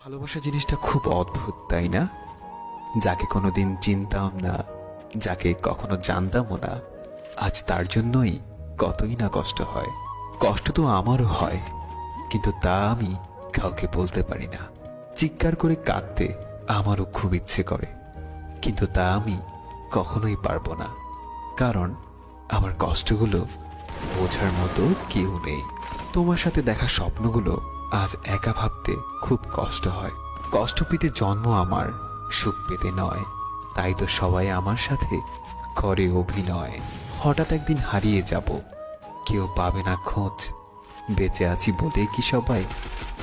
ভালোবাসা জিনিসটা খুব অদ্ভুত, তাই না? যাকে কোনোদিন চিনতাম না, যাকে কখনো জানতামও না, আজ তার জন্যই কতই না কষ্ট হয়। কষ্ট তো আমারও হয়, কিন্তু তা আমি কাউকে বলতে পারি না। চিৎকার করে কাঁদতে আমারও খুব ইচ্ছে করে, কিন্তু তা আমি কখনোই পারবো না, কারণ আমার কষ্টগুলো বোঝার মতো কেউ নেই। তোমার সাথে দেখা স্বপ্নগুলো আজ একা ভাবতে খুব কষ্ট হয়। কষ্ট পেতে জন্ম আমার, সুখ পেতে নয়। তাই তো সবাই আমার সাথে করে অভিনয়। হঠাৎ একদিন হারিয়ে যাব, কেউ পাবে না খোঁজ। বেঁচে আছি বলে কি সবাই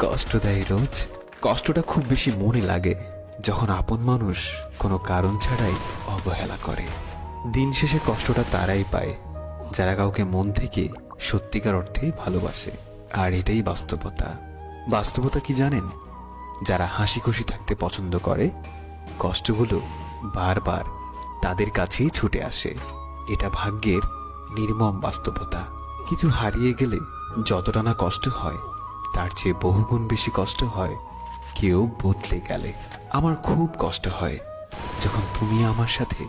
কষ্ট দেয় রোজ? কষ্টটা খুব বেশি মনে লাগে যখন আপন মানুষ কোনো কারণ ছাড়াই অবহেলা করে। দিন শেষে কষ্টটা তারাই পায় যারা কাউকে মন থেকে সত্যিকার অর্থেই ভালোবাসে। আর এটাই বাস্তবতা। বাস্তবতা কি জানেন? যারা হাসি খুশি থাকতে পছন্দ করে, কষ্টগুলো বারবার তাদের কাছেই ছুটে আসে। এটা ভাগ্যের নির্মম বাস্তবতা। কিছু হারিয়ে গেলে যতটা না কষ্ট হয়, তার চেয়ে বহুগুণ বেশি কষ্ট হয় কেউ বদলে গেলে। আমার খুব কষ্ট হয় যখন তুমি আমার সাথে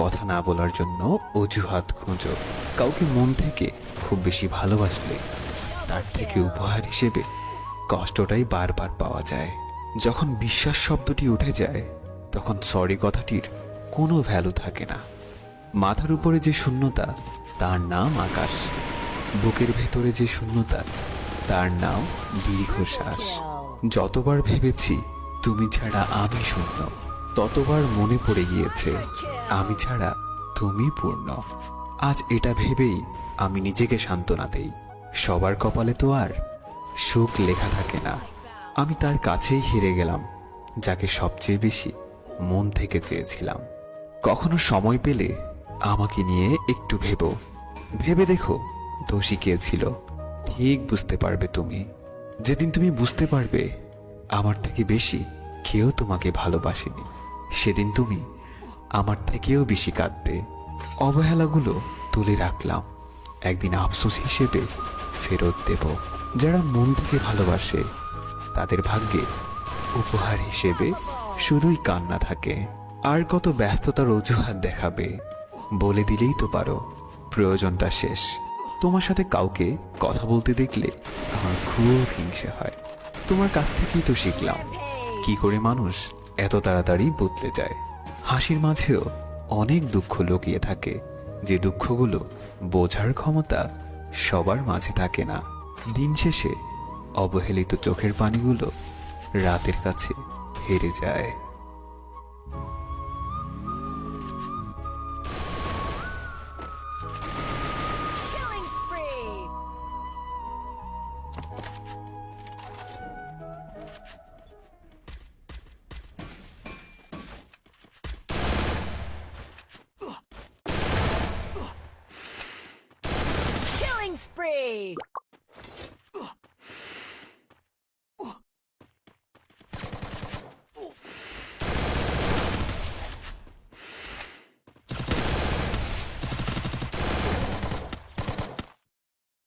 কথা না বলার জন্য অজুহাত খুঁজো। কাউকে মন থেকে খুব বেশি ভালোবাসলে তার থেকে উপহার হিসেবে কষ্টটাই বারবার পাওয়া যায়। যখন বিশ্বাস শব্দটি উঠে যায়, তখন সরি কথাটির কোনো ভ্যালু থাকে না। মাথার উপরে যে শূন্যতা, তার নাম আকাশ। বুকের ভেতরে যে শূন্যতা, তার নাম দীর্ঘশ্বাস। যতবার ভেবেছি তুমি ছাড়া আমি শূন্য, ততবার মনে পড়ে গিয়েছে আমি ছাড়া তুমি পূর্ণ। আজ এটা ভেবেই আমি নিজেকে সান্ত্বনা দেই, সবার কপালে তো আর সুখ লেখা থাকে না। আমি তার কাছেই হেরে গেলাম যাকে সবচেয়ে বেশি মন থেকে চেয়েছিলাম। কখনো সময় পেলে আমাকে নিয়ে একটু ভেবে দেখো, দোষী কে ছিল। ঠিক বুঝতে পারবে তুমি। যেদিন তুমি বুঝতে পারবে আমার থেকে বেশি কেউ তোমাকে ভালোবাসেনি, সেদিন তুমি আমার থেকেও বেশি কাঁদবে। অবহেলাগুলো তুলে রাখলাম, একদিন আফসোস হিসেবে ফেরত দেব। যারা মন থেকে ভালোবাসে, তাদের ভাগ্যে উপহার হিসেবে শুধুই কান্না থাকে। আর কত ব্যস্ততার অজুহাত দেখাবে? বলে দিলেই তো পারো প্রয়োজনটা শেষ। তোমার সাথে কাউকে কথা বলতে দেখলে আমার খুব হিংসে হয়। তোমার কাছ থেকেই তো শিখলাম কি করে মানুষ এত তাড়াতাড়ি বদলে যায়। হাসির মাঝেও অনেক দুঃখ লুকিয়ে থাকে, যে দুঃখগুলো বোঝার ক্ষমতা সবার মাঝে থাকে না। দিন শেষে অবহেলিত চোখের পানিগুলো রাতের কাছে হেরে যায়। Killing spree! Killing spree!